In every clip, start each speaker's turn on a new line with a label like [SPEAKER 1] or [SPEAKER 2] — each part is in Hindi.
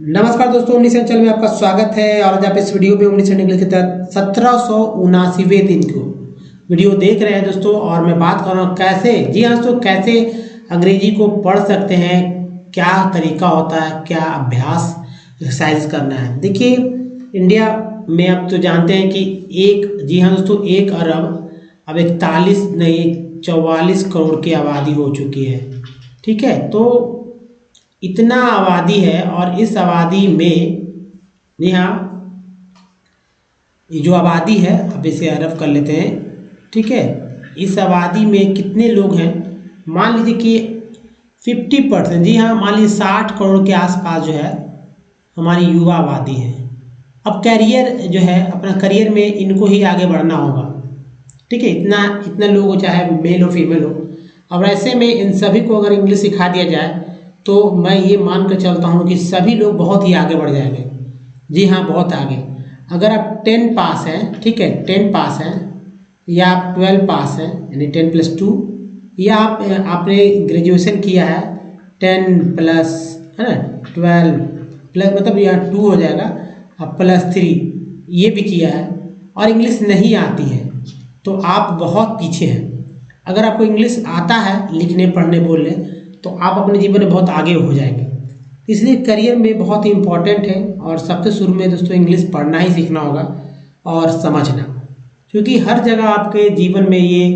[SPEAKER 1] नमस्कार दोस्तों, OmniScient चैनल में आपका स्वागत है। और आज आप इस वीडियो में OmniScient इंग्लिश के तहत 1779वें दिन को वीडियो देख रहे हैं दोस्तों। और मैं बात कर रहा हूँ कैसे, जी हाँ दोस्तों, कैसे अंग्रेजी को पढ़ सकते हैं, क्या तरीका होता है, क्या अभ्यास एक्सरसाइज करना है। देखिए, इंडिया में आप तो जानते हैं कि जी हाँ दोस्तों, 1 अरब अब 41 नहीं 44 करोड़ की आबादी हो चुकी है। ठीक है, तो इतना आबादी है और इस आबादी में, जी हाँ, ये जो आबादी है, अब इसे अरब कर लेते हैं। ठीक है, इस आबादी में कितने लोग हैं, मान लीजिए कि 50%, जी हाँ, मान लीजिए 60 करोड़ के आसपास जो है हमारी युवा आबादी है। अब कैरियर जो है, अपना करियर में इनको ही आगे बढ़ना होगा। ठीक है, इतना लोग हो, चाहे मेल हो फीमेल हो। अब ऐसे में इन सभी को अगर इंग्लिश सिखा दिया जाए तो मैं ये मान कर चलता हूँ कि सभी लोग बहुत ही आगे बढ़ जाएंगे। जी हाँ, बहुत आगे। अगर आप 10 पास हैं, ठीक है, 10 पास हैं, या आप 12 पास हैं, यानी 10+2, या आपने ग्रेजुएशन किया है 10 प्लस, है ना, 12 प्लस, मतलब यहाँ 2 हो जाएगा, अब +3 ये भी किया है और इंग्लिश नहीं आती है, तो आप बहुत पीछे हैं। अगर आपको इंग्लिश आता है लिखने, पढ़ने, बोलने, तो आप अपने जीवन में बहुत आगे हो जाएंगे। इसलिए करियर में बहुत ही इम्पोर्टेंट है। और सबसे शुरू में दोस्तों इंग्लिश पढ़ना ही सीखना होगा और समझना, क्योंकि हर जगह आपके जीवन में ये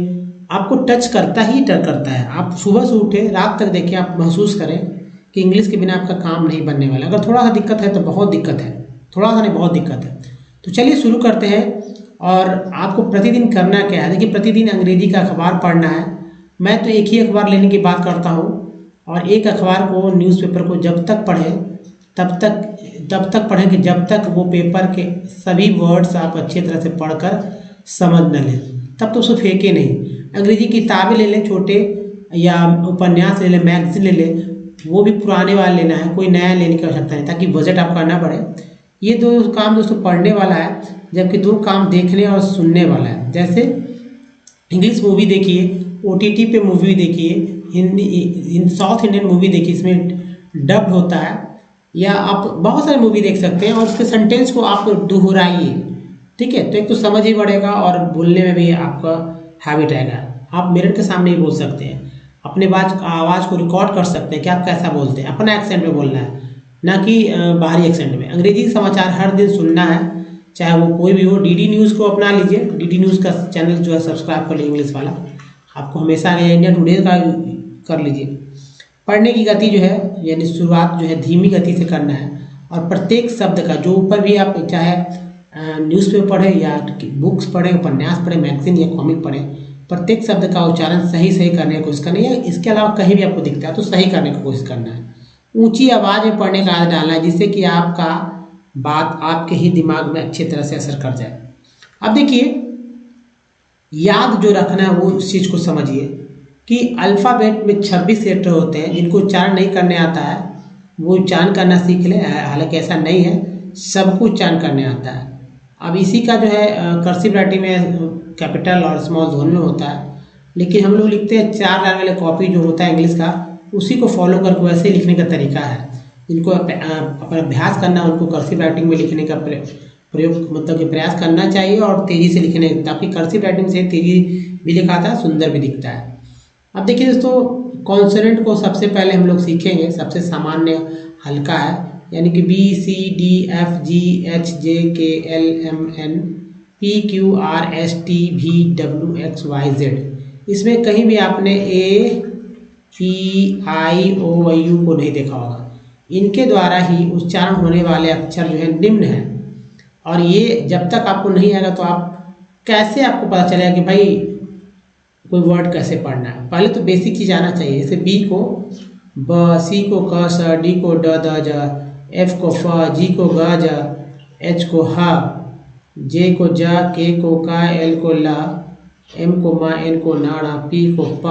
[SPEAKER 1] आपको टच करता है। आप सुबह से उठे रात तक देखें, आप महसूस करें कि इंग्लिश के बिना आपका काम नहीं बनने वाला। अगर थोड़ा सा दिक्कत है तो बहुत दिक्कत है, थोड़ा सा नहीं, बहुत दिक्कत है। तो चलिए शुरू करते हैं। और आपको प्रतिदिन करना क्या है, देखिए, प्रतिदिन अंग्रेजी का अखबार पढ़ना है। मैं तो एक ही अखबार लेने की बात करता हूँ, और एक अखबार को, न्यूज़पेपर को जब तक पढ़ें तब तक पढ़ें कि जब तक वो पेपर के सभी वर्ड्स आप अच्छी तरह से पढ़कर समझ न लें, तब तो उसे फेंके नहीं। अंग्रेजी किताबें ले लें, छोटे, या उपन्यास ले लें, मैगजीन ले लें, वो भी पुराने वाले लेना है, कोई नया लेने की आवश्यकता नहीं, ताकि बजट आपका ना बढ़े। ये 2 काम दोस्तों पढ़ने वाला है, जबकि 2 काम देखने और सुनने वाला है। जैसे इंग्लिश मूवी देखिए, OTT पे मूवी देखिए, हिंदी साउथ इंडियन मूवी देखिए, इसमें डब्ड होता है, या आप बहुत सारे मूवी देख सकते हैं और उसके सेंटेंस को आप दोहराइए। ठीक है, तो एक तो समझ ही बढ़ेगा और बोलने में भी आपका हैबिट आएगा। आप मिरर के सामने ही बोल सकते हैं, अपने आवाज़ को रिकॉर्ड कर सकते हैं कि आप कैसा बोलते हैं। अपना एक्सेंट में बोलना है, ना कि बाहरी एक्सेंट में। अंग्रेजी समाचार हर दिन सुनना है, चाहे वो कोई भी हो। DD न्यूज़ को अपना लीजिए, DD न्यूज़ का चैनल जो है सब्सक्राइब कर लीजिए, इंग्लिश वाला, आपको हमेशा आगे। इंडिया टुडे का कर लीजिए। पढ़ने की गति जो है, यानी शुरुआत जो है धीमी गति से करना है, और प्रत्येक शब्द का जो ऊपर भी आप चाहे न्यूज़पेपर पढ़ें या बुक्स पढ़ें, उपन्यास पढ़ें, मैगजीन या कॉमिक पढ़ें, प्रत्येक शब्द का उच्चारण सही करने की कोशिश करनी है। इसके अलावा कहीं भी आपको दिखता है तो सही करने की कोशिश करना है। ऊंची आवाज़ में पढ़ने का आदत डालना है, जिससे कि आपका बात आपके ही दिमाग में अच्छी तरह से असर कर जाए। अब देखिए, याद जो रखना है वो उस चीज़ को समझिए कि अल्फ़ाबेट में 26 लेटर होते हैं, जिनको उच्चारण नहीं करने आता है वो उच्चारण करना सीख ले। हालांकि ऐसा नहीं है, सबको उच्चारण करने आता है। अब इसी का जो है कर्सिव राइटिंग में कैपिटल और स्मॉल दोनों में होता है, लेकिन हम लोग लिखते हैं 4 लाइन वाले कॉपी जो होता है इंग्लिश का, उसी को फॉलो करके वैसे ही लिखने का तरीका है। जिनको अपना अभ्यास करना है उनको कर्सिव राइटिंग में लिखने का प्रयोग, मतलब कि प्रयास करना चाहिए, और तेज़ी से लिखने, ताकि कर्सिव राइटिंग से तेज़ी भी लिखाता है, सुंदर भी दिखता है। अब देखिए दोस्तों, कॉन्सोनेंट को सबसे पहले हम लोग सीखेंगे। सबसे सामान्य हल्का है, यानी कि BCDFGHJKLMN PQRSTVWXYZ। इसमें कहीं भी आपने AEIOU को नहीं देखा होगा। इनके द्वारा ही उच्चारण होने वाले अक्षर जो है निम्न है, और ये जब तक आपको नहीं आएगा तो आप कैसे, आपको पता चलेगा कि भाई कोई वर्ड कैसे पढ़ना है। पहले तो बेसिक चीज़ आना चाहिए। जैसे B को ब, C को क स, D को ड द ज, F को फ, G को ग ज, H को ह, J को ज, K को क, L को ल, M को म, N को न, P को प,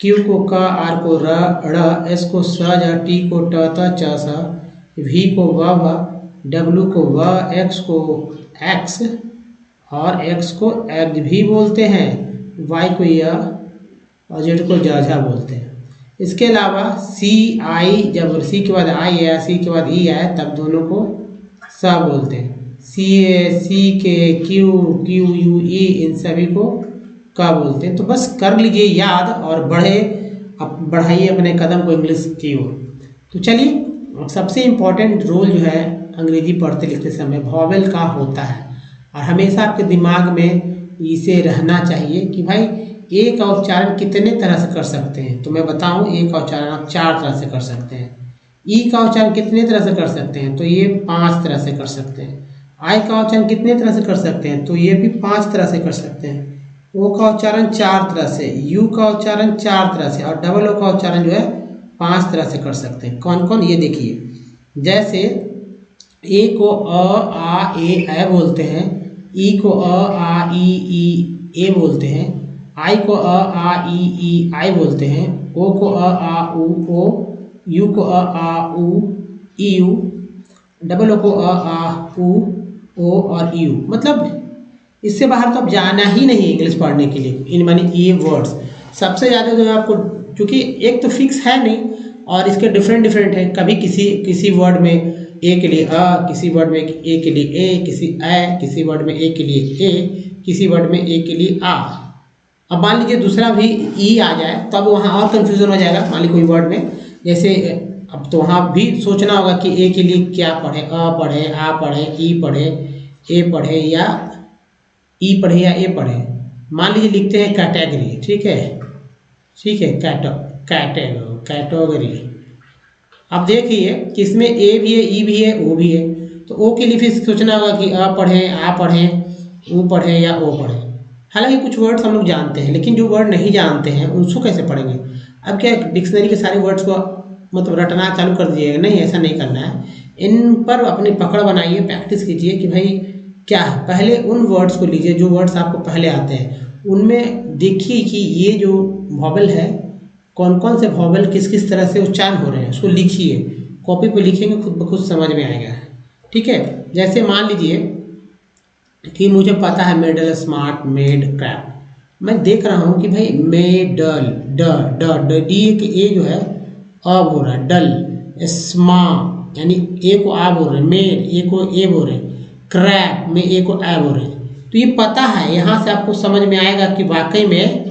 [SPEAKER 1] Q को क, R को र, S को स, ज, T को ट, त, च, स, V को व, W को व, X को X, और X को एक्स भी बोलते हैं, Y को य, और Z को जा बोलते हैं। इसके अलावा सी आई, जब सी के बाद आई आया, सी के बाद ई आया, तब दोनों को स बोलते हैं। सी ए, सी के, क्यू, क्यू यू ई, इन सभी को का बोलते हैं। तो बस कर लीजिए याद और बढ़ाइए अपने कदम को इंग्लिश की ओर। तो चलिए, सबसे इम्पोर्टेंट रोल जो है अंग्रेजी पढ़ते लिखते समय वॉवेल का होता है, और हमेशा आपके दिमाग में इसे रहना चाहिए कि भाई ए का उच्चारण कितने तरह से कर सकते हैं। तो मैं बताऊं, ए का उच्चारण आप 4 तरह से कर सकते हैं। ई का उच्चारण कितने तरह से कर सकते हैं, तो ये 5 तरह से कर सकते हैं। आई का उच्चारण कितने तरह से कर सकते हैं, तो ये भी 5 तरह से कर सकते हैं। ओ का उच्चारण 4 तरह से, यू का उच्चारण 4 तरह से, और डबल ओ का उच्चारण जो है 5 तरह से कर सकते हैं। कौन कौन, ये देखिए। जैसे ए को अ आ ए बोलते हैं, ई को अ आ ई ए बोलते हैं, आई को अ आ ई आई बोलते हैं, ओ को अ आ ओ, यू को अ आ उ यू, डबल ओ को अ आ उ ओ और यू। मतलब इससे बाहर तो अब जाना ही नहीं इंग्लिश पढ़ने के लिए, इन मानी ये वर्ड्स सबसे ज़्यादा जो आपको, क्योंकि एक तो फिक्स है नहीं और इसके डिफरेंट है। कभी किसी वर्ड में ए के लिए अ, किसी वर्ड में ए के लिए ए, किसी वर्ड में ए के लिए ए, किसी वर्ड में ए के लिए आ। अब मान लीजिए दूसरा भी ई आ जाए, तब वहाँ और कन्फ्यूज़न हो जाएगा। मान लीजिए कोई वर्ड में, जैसे अब तो वहाँ भी सोचना होगा कि ए के लिए क्या पढ़े, अ पढ़े, आ पढ़े, ई पढ़े, ए पढ़े या ई पढ़े या ए पढ़े। मान लीजिए लिखते हैं कैटेगरी, ठीक है, कैटेगरी। अब देखिए कि इसमें ए भी है, ई भी है, ओ भी है। तो ओ के लिए फिर सोचना होगा कि अ पढ़े, आ पढ़े, ऊ पढ़े या ओ पढ़े। हालांकि कुछ वर्ड्स हम लोग जानते हैं, लेकिन जो वर्ड नहीं जानते हैं उसको कैसे पढ़ेंगे। अब क्या डिक्शनरी के सारे वर्ड्स को मतलब रटना चालू कर दीजिएगा, नहीं, ऐसा नहीं करना है। इन पर अपनी पकड़ बनाइए, प्रैक्टिस कीजिए कि भाई क्या है। पहले उन वर्ड्स को लीजिए जो वर्ड्स आपको पहले आते हैं, उनमें देखिए कि ये जो वॉवेल है, कौन कौन से वॉवेल किस किस तरह से उच्चारण हो रहे हैं, उसको लिखिए। कॉपी पे लिखेंगे, खुद ब खुद समझ में आएगा, ठीक है। जैसे मान लीजिए कि मुझे पता है मेडल, स्मार्ट, मेड, क्रैप। मैं देख रहा हूँ कि भाई मेडल, डी के ए जो है अ बोल रहा है, डल, स्मा यानी ए को आ बोल रहे हैं, मेड ए को ए बोल रहे हैं, क्रैप में ए को ए बोल रहे हैं। तो ये पता है, यहाँ से आपको समझ में आएगा कि वाकई में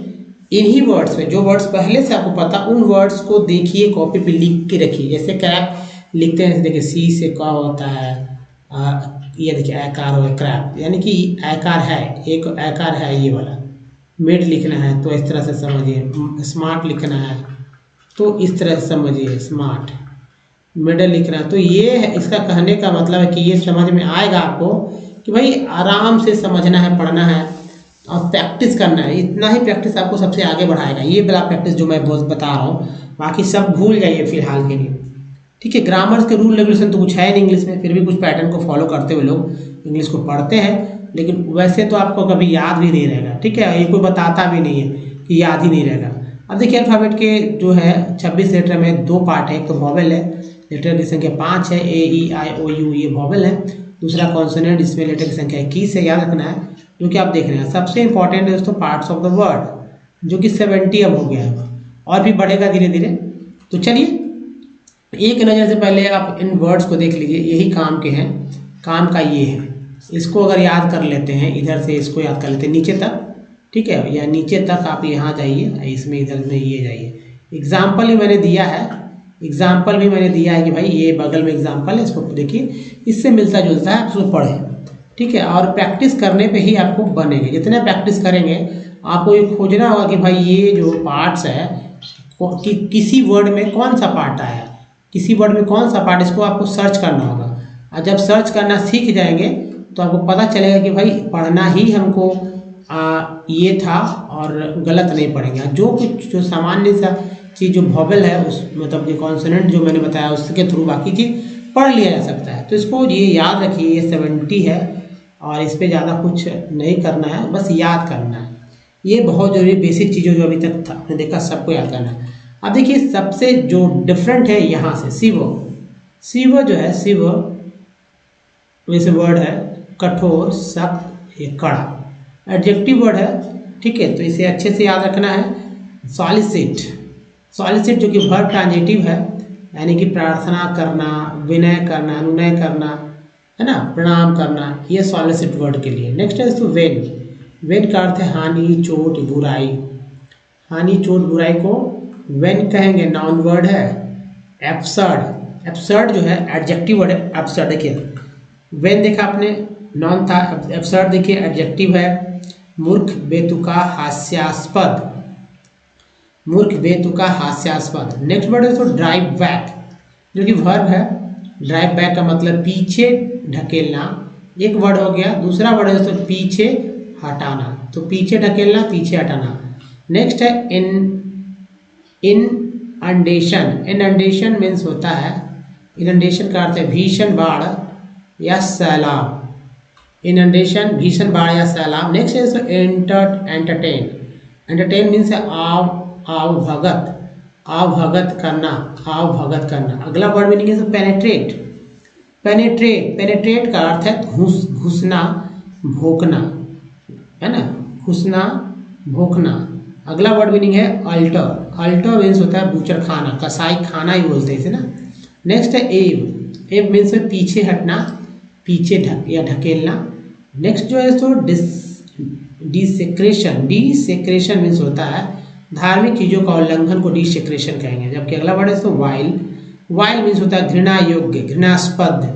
[SPEAKER 1] इन्हीं वर्ड्स में, जो वर्ड्स पहले से आपको पता, उन वर्ड्स को देखिए, कॉपी पे लिख के रखिए। जैसे क्रैप लिखते हैं, देखिए सी से का होता है, ये देखिए आकार हो, क्रैप यानी कि आकार है, एक आकार है ये वाला। मेड लिखना है तो इस तरह से समझिए, स्मार्ट लिखना है तो इस तरह से समझिए, स्मार्ट। मेडल लिखना है तो ये है, इसका कहने का मतलब है कि ये समझ में आएगा आपको कि भाई आराम से समझना है, पढ़ना है और प्रैक्टिस करना है। इतना ही प्रैक्टिस आपको सबसे आगे बढ़ाएगा, ये बड़ा प्रैक्टिस जो मैं बहुत बता रहा हूँ। बाकी सब भूल जाइए फिलहाल के लिए, ठीक है। ग्रामर्स के रूल रेगुलेशन तो कुछ है नहीं इंग्लिश में, फिर भी कुछ पैटर्न को फॉलो करते हुए लोग इंग्लिश को पढ़ते हैं, लेकिन वैसे तो आपको कभी याद भी नहीं रहेगा, ठीक है। ये कोई बताता भी नहीं है कि याद ही नहीं रहेगा। अब देखिए अल्फ़ाबेट के जो है 26 लेटर में 2 पार्ट है। एक तो वॉवेल है, लेटर की संख्या 5 है, ए ई आई ओ यू, ये वॉवेल है। दूसरा कॉन्सोनेंट, इसमें लेटर की संख्या 21 है, याद रखना है, जो कि आप देख रहे हैं। सबसे इंपॉर्टेंट है दोस्तों पार्ट्स ऑफ द वर्ड, जो कि 70 अब हो गया है और भी बढ़ेगा धीरे धीरे। तो चलिए एक नज़र से पहले आप इन वर्ड्स को देख लीजिए, यही काम के हैं। काम का ये है, इसको अगर याद कर लेते हैं, इधर से इसको याद कर लेते हैं नीचे तक, ठीक है, या नीचे तक आप यहाँ जाइए, इसमें इधर में ये जाइए। एग्जाम्पल भी मैंने दिया है, कि भाई ये बगल में एग्जाम्पल है, इसको देखिए, इससे मिलता जुलता है, उसको पढ़ें, ठीक है। और प्रैक्टिस करने पे ही आपको बनेंगे। जितना प्रैक्टिस करेंगे आपको ये खोजना होगा कि भाई ये जो पार्ट्स है कि किसी वर्ड में कौन सा पार्ट आया, किसी वर्ड में कौन सा पार्ट, इसको आपको सर्च करना होगा। और जब सर्च करना सीख जाएंगे तो आपको पता चलेगा कि भाई पढ़ना ही हमको ये था और गलत नहीं पढ़ेंगे। जो कुछ जो सामान्य सा चीज़ जो वॉवेल है, उस मतलब जो कॉन्सोनेंट जो मैंने बताया उसके थ्रू बाकी चीज़ पढ़ लिया जा सकता है। तो इसको ये याद रखिए, ये 70 है और इस पर ज़्यादा कुछ नहीं करना है, बस याद करना है। ये बहुत जरूरी बेसिक चीज़ों जो अभी तक था आपने देखा, सबको याद करना है। अब देखिए सबसे जो डिफरेंट है यहाँ से, शिव जो है, शिव वैसे वर्ड है, कठोर, सख्त, ये कड़ा, एडजेक्टिव वर्ड है, ठीक है। तो इसे अच्छे से याद रखना है। सॉलिसिट, सॉलिसिट जो कि वर्ब ट्रांजिटिव है, यानी कि प्रार्थना करना, विनय करना, अनुनय करना, है ना, प्रणाम करना, ये सॉलिसिट वर्ड के लिए। नेक्स्ट है इसको वेन। वेन का अर्थ है हानि, चोट, बुराई। हानि, चोट, बुराई को वेन कहेंगे। नाउन वर्ड है। एब्सर्ड, एब्सर्ड जो है एडजेक्टिव वर्ड है। एब्सर्ड देखिए, वेन देखा आपने नाउन था, एब्सर्ड देखिए एडजेक्टिव है। मूर्ख, बेतुका, हास्यास्पद, मूर्ख, बेतुका, हास्यास्पद। नेक्स्ट वर्ड है तो ड्राइव बैक, जो कि वर्ब है। ड्राइव बैक का मतलब पीछे ढकेलना, एक वर्ड हो गया। दूसरा वर्ड है तो पीछे हटाना, तो पीछे ढकेलना, पीछे हटाना। नेक्स्ट है इनअंडेशन। इनअंडेशन मीन्स होता है, इनअंडेशन का अर्थ है भीषण बाढ़ या सैलाब। इनअंडेशन, भीषण बाढ़ या सैलाब। नेक्स्ट है एंटरटेन। एंटरटेन मीन्स है आवभगत, आवभगत करना, आवभगत करना। अगला वर्ड मीनिंग है पेनेट्रेट। पेनेट्रेट, पेनेट्रेट का अर्थ है घुसना, भोंकना, है ना, घुसना, भोंकना। अगला वर्ड मीनिंग है अल्टर। अल्टर मीन्स होता है बूचर खाना, कसाई खाना ही बोलते हैं इसे ना। नेक्स्ट है एव। एव मीन्स है पीछे हटना, पीछे या ढकेलना। नेक्स्ट जो है तो डिसेक्रेशन। डिसेक्रेशन मीन्स होता है धार्मिक चीज़ों का उल्लंघन को डिसेक्रेशन कहेंगे। जबकि अगला वर्ड है तो वाइल। वाइल मीन्स होता है घृणा योग्य, घृणास्पद।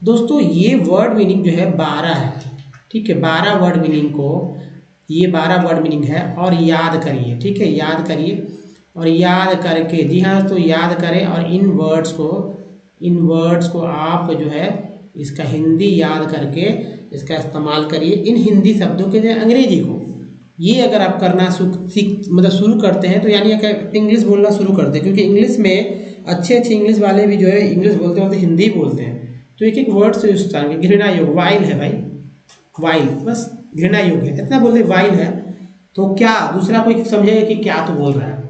[SPEAKER 1] दोस्तों ये वर्ड मीनिंग जो है 12 है, ठीक है। 12 वर्ड मीनिंग को, ये 12 वर्ड मीनिंग है और याद करिए, ठीक है। याद करिए और याद करके, जी हाँ तो याद करें और इन वर्ड्स को आप जो है इसका हिंदी याद करके इसका इस्तेमाल करिए। इन हिंदी शब्दों के जो अंग्रेजी को, ये अगर आप करना मतलब शुरू करते हैं तो यानी इंग्लिश बोलना शुरू करते हैं, क्योंकि इंग्लिश में अच्छे इंग्लिश वाले भी जो है इंग्लिश बोलते बोलते हिंदी बोलते हैं। तो एक एक वर्ड से यूज करेंगे। घृणा योग, वाइल है भाई, वाइल, बस घृणा योग है, इतना बोलते वाइल है। तो क्या दूसरा कोई समझेगा कि क्या तो बोल रहा है।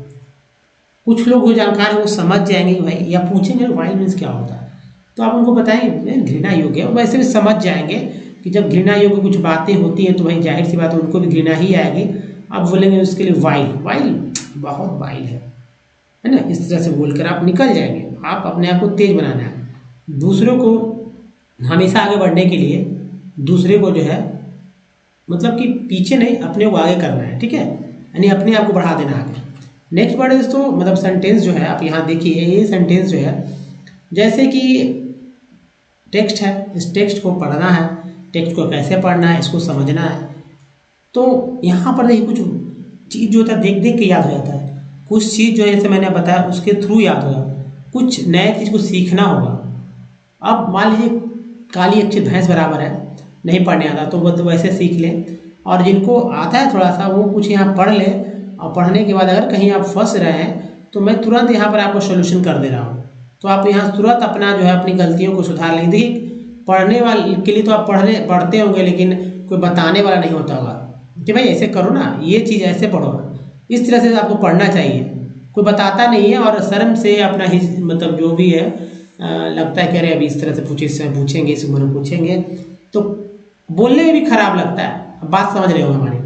[SPEAKER 1] कुछ लोग जो जानकार है वो समझ जाएंगे भाई, या पूछेंगे वाइल मीन्स क्या होता है, तो आप उनको बताएंगे घृणा योग है। वैसे भी समझ जाएंगे कि जब घृणा योग की कुछ बातें होती हैं तो भाई जाहिर सी बात है उनको भी घृणा ही आएगी। आप बोलेंगे उसके लिए वाइल, वाइल बहुत वाइल है ना, इस तरह से बोलकर आप निकल जाएंगे। आप अपने आप को तेज बनाना है। दूसरों को हमेशा आगे बढ़ने के लिए दूसरे को जो है मतलब कि पीछे नहीं, अपने को आगे करना है, ठीक है, यानी अपने आप को बढ़ा देना आगे। नेक्स्ट वर्ड इज तो मतलब सेंटेंस जो है, आप यहाँ देखिए ये सेंटेंस जो है जैसे कि टेक्स्ट है, इस टेक्स्ट को पढ़ना है, टेक्स्ट को कैसे पढ़ना है इसको समझना है। तो यहाँ पर देखिए कुछ चीज़ जो होता है देख देख के याद हो जाता है, कुछ चीज़ जो है जैसे मैंने बताया उसके थ्रू याद होगा, कुछ नए चीज़ को सीखना होगा। अब मान लीजिए काली अच्छी भैंस बराबर है, नहीं पढ़ने आता तो वो तो वैसे सीख लें, और जिनको आता है थोड़ा सा वो कुछ यहाँ पढ़ ले, और पढ़ने के बाद अगर कहीं आप फंस रहे हैं तो मैं तुरंत यहाँ पर आपको सोल्यूशन कर दे रहा हूँ। तो आप यहाँ तुरंत अपना जो है अपनी गलतियों को सुधार लेंगे। देखिए पढ़ने वाले के लिए तो आप पढ़ते होंगे, लेकिन कोई बताने वाला नहीं होता होगा कि भाई ऐसे करो ना, ये चीज़ ऐसे पढ़ो, इस तरह से आपको पढ़ना चाहिए। कोई बताता नहीं है और शर्म से अपना ही मतलब जो भी है लगता है कि अरे अभी इस तरह से पूछे, इससे पूछेंगे, इस उम्र में पूछेंगे, तो बोलने में भी खराब लगता है। बात समझ रहे हो हमारी।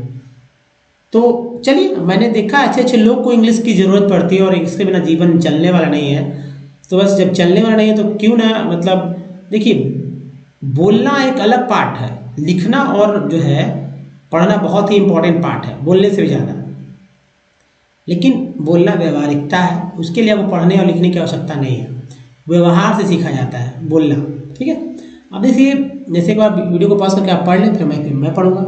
[SPEAKER 1] तो चलिए, मैंने देखा अच्छे अच्छे लोग को इंग्लिश की ज़रूरत पड़ती है और इसके बिना जीवन चलने वाला नहीं है। तो बस जब चलने वाला नहीं है तो क्यों ना, मतलब देखिए बोलना एक अलग पार्ट है, लिखना और जो है पढ़ना बहुत ही इंपॉर्टेंट पार्ट है, बोलने से भी ज़्यादा। लेकिन बोलना व्यवहारिकता है, उसके लिए आपको पढ़ने और लिखने की आवश्यकता नहीं है, व्यवहार से सीखा जाता है बोलना, ठीक है। अब देखिए जैसे एक बार वीडियो को पॉज करके आप पढ़ लें, फिर मैं पढ़ूंगा।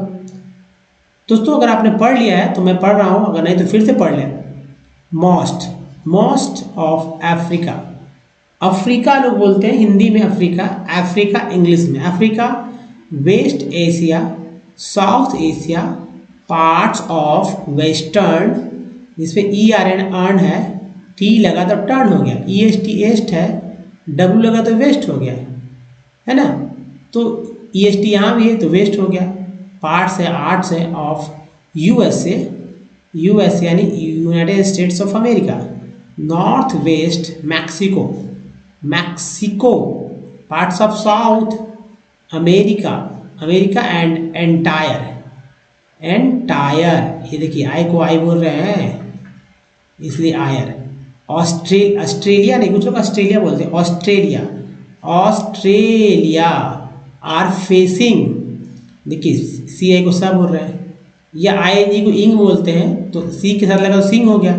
[SPEAKER 1] दोस्तों अगर आपने पढ़ लिया है तो मैं पढ़ रहा हूँ, अगर नहीं तो फिर से पढ़ लें। मोस्ट ऑफ अफ्रीका, अफ्रीका लोग बोलते हैं हिंदी में अफ्रीका, अफ्रीका इंग्लिश में Africa, West Asia, South Asia, parts of western, जिसमें ई आर एन अर्न है, टी लगा तो टर्न हो गया, ई एस टी एस्ट है, डब्ल्यू लगा तो वेस्ट हो गया, है ना। तो ई एस टी यहाँ भी है तो वेस्ट हो गया। पार्ट्स है, आर्ट्स है ऑफ यूएसए, यूएसए यानी United states of America, north west Mexico, Mexico, parts of south America, America and entire, entire, ये देखिए आई को आई बोल रहे हैं इसलिए आयर, ऑस्ट्रेलिया नहीं, कुछ लोग ऑस्ट्रेलिया बोलते हैं, ऑस्ट्रेलिया ऑस्ट्रेलिया आर फेसिंग, देखिए सी आई को सब बोल रहे हैं, या आई एन जी को इंग बोलते हैं तो सी के साथ लगा तो सिंग हो गया।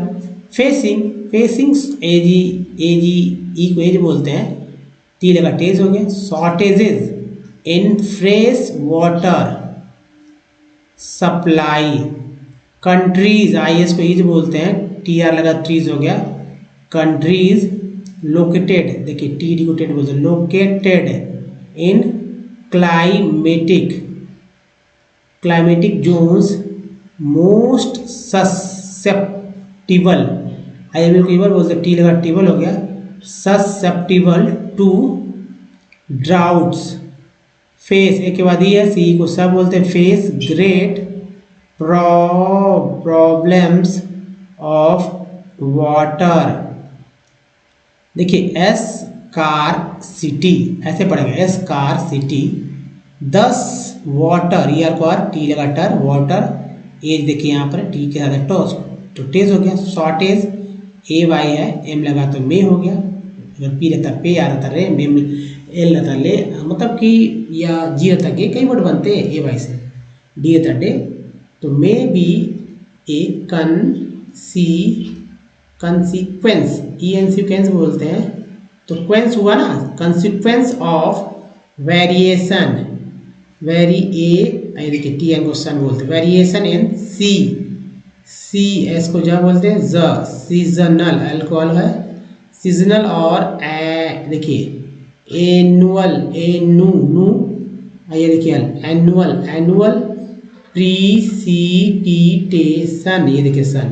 [SPEAKER 1] फेसिंग फेसिंग ए जी ई को एज बोलते हैं, टी लगा टेज हो गया। Shortages in fresh water supply, countries I S को इज बोलते हैं, टी आर लगा ट्रीज हो गया। कंट्रीज लोकेटेड, देखिए टी डी को टेड बोलते हैं, located in climatic zones most susceptible, I am को बोलते हैं, टी लगा टेबल हो गया। ससेप्टिबल टू ड्राउट्स, फेस एक के बाद ही है, सी को सब बोलते हैं, face great problems of water, देखिए एस कार सिटी ऐसे पढ़ेंगे, S car city. 10 water, year को आर टी लगा टर, वाटर एज देखिए यहाँ पर टी के साथ टॉस तो टेज हो गया। शॉर्टेज ए वाई है, एम लगा तो मे हो गया, अगर पी रहता पे, आ रहता रे, मे एल रहता ले, मतलब कि या जी रहता गे, कई वर्ड बनते हैं ए वाई से, डी रहता डे, तो may be a consequence, E N sequence बोलते हैं, तो क्वेंस हुआ ना, कंसिक्वेंस ऑफ वेरिएशन, देखिए टी एन को सन बोलते हैं, वेरिएशन इन सी एस को जा बोलते हैं, ज सीजनल, अल्कोहल है सीजनल, और देखिए एनुअल, नू ये देखिए एनुअल प्रीसिपिटेशन, ये देखिए सन,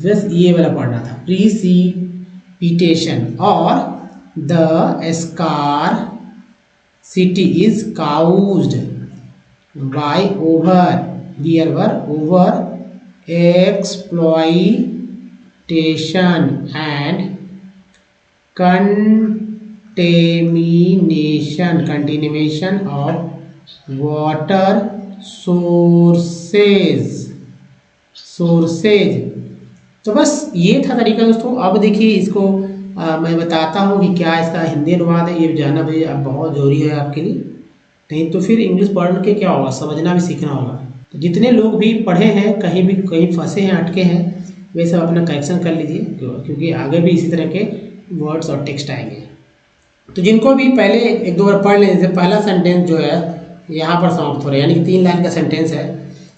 [SPEAKER 1] बस ये वाला पढ़ना था, प्रीसिपिटेशन, और the scar city is caused bye over exploitation and contamination of water sources. तो बस ये था तरीका दोस्तों। अब देखिए इसको मैं बताता हूँ कि क्या इसका हिंदी अनुवाद है, ये जानना भाई अब बहुत जरूरी है आपके लिए, नहीं तो फिर इंग्लिश पढ़ के क्या होगा, समझना भी सीखना होगा। तो जितने लोग भी पढ़े हैं, कहीं फंसे हैं, अटके हैं, वे सब अपना करेक्शन कर लीजिए, क्योंकि आगे भी इसी तरह के वर्ड्स और टेक्स्ट आएंगे। तो जिनको भी पहले एक दो बार पढ़ लें, जैसे पहला सेंटेंस जो है यहाँ पर समाप्त हो रहा है, यानी कि 3 लाइन का सेंटेंस है।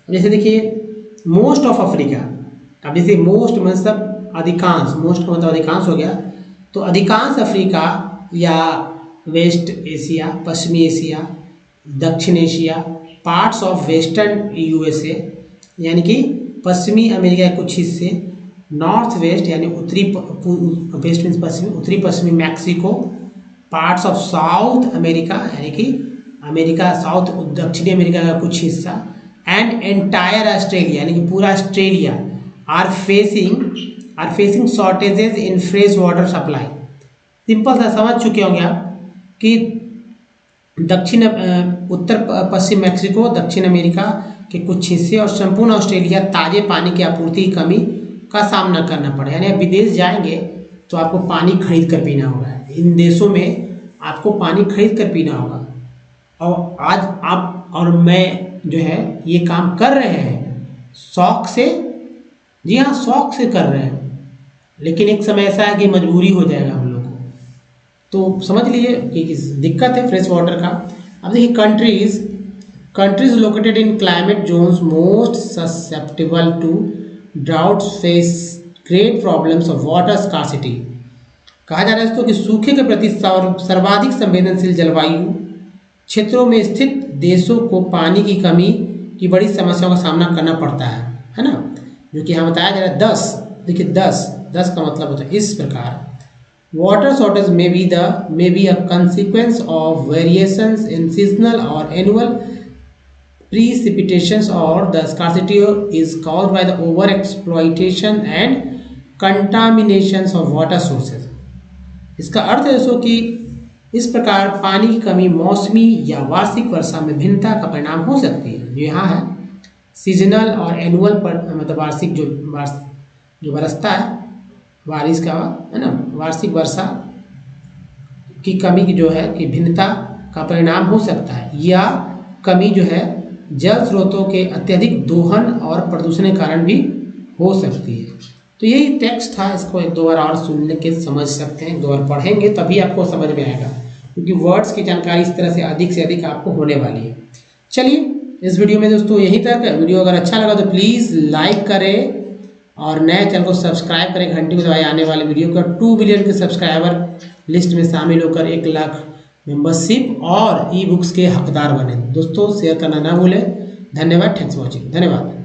[SPEAKER 1] जैसे देखिए मोस्ट ऑफ अफ्रीका, अब जैसे मोस्ट मतलब अधिकांश, मोस्ट का मतलब अधिकांश हो गया, तो अधिकांश अफ्रीका या वेस्ट एशिया, पश्चिमी एशिया, दक्षिण Asia, parts of western USA यानी कि पश्चिमी अमेरिका के कुछ हिस्से, नॉर्थ वेस्ट यानी उत्तरी वेस्ट मीन्स पश्चिमी, उत्तरी पश्चिमी Mexico, parts of south America यानी कि अमेरिका साउथ दक्षिणी अमेरिका का कुछ हिस्सा, एंड एंटायर ऑस्ट्रेलिया यानी कि पूरा Australia are facing shortages in fresh water supply. Simple सा समझ चुके होंगे आप कि उत्तर पश्चिम मैक्सिको, दक्षिण अमेरिका के कुछ हिस्से और संपूर्ण ऑस्ट्रेलिया ताजे पानी की आपूर्ति की कमी का सामना करना पड़ा। यानी आप विदेश जाएंगे तो आपको पानी खरीद कर पीना होगा, इन देशों में आपको पानी खरीद कर पीना होगा। और आज आप और मैं जो है ये काम कर रहे हैं शौक से, जी हाँ शौक से कर रहे हैं, लेकिन एक समय ऐसा है कि मजबूरी हो जाएगा हम लोग को, तो समझ लीजिए कि दिक्कत है फ्रेश वाटर का। अब देखिए countries located in climate zones most susceptible to droughts face great problems of water scarcity. कहा जा रहा है दोस्तों कि सूखे के प्रति सर्वाधिक संवेदनशील जलवायु क्षेत्रों में स्थित देशों को पानी की कमी की बड़ी समस्याओं का सामना करना पड़ता है ना, जो कि यहाँ बताया जा रहा है 10। देखिए 10 का मतलब होता है इस प्रकार, water shortage may be a consequence of variations in seasonal or annual precipitations, or the scarcity is caused by the over exploitation and contaminations of water sources। इसका अर्थ है दोस्तों कि इस प्रकार पानी की कमी मौसमी या वार्षिक वर्षा में भिन्नता का परिणाम हो सकती है, जो यहाँ है सीजनल और एनुअल पर, मतलब वार्षिक जो बरसता है, बारिश का, है ना, वार्षिक वर्षा की कमी की जो है कि भिन्नता का परिणाम हो सकता है, या कमी जो है जल स्रोतों के अत्यधिक दोहन और प्रदूषण के कारण भी हो सकती है। तो यही टेक्स्ट था, इसको एक दो बार और सुन के समझ सकते हैं, एक दो बार पढ़ेंगे तभी आपको समझ में आएगा, क्योंकि वर्ड्स की जानकारी इस तरह से अधिक आपको होने वाली है। चलिए इस वीडियो में दोस्तों यहीं तक। वीडियो अगर अच्छा लगा तो प्लीज़ लाइक करें और नए चैनल को सब्सक्राइब करें, घंटी को दबाएं, आने वाले वीडियो का 2 बिलियन के सब्सक्राइबर लिस्ट में शामिल होकर 1 लाख मेंबरशिप और ई बुक्स के हकदार बने। दोस्तों शेयर करना ना भूलें। धन्यवाद, थैंक्स फॉर वॉचिंग, धन्यवाद।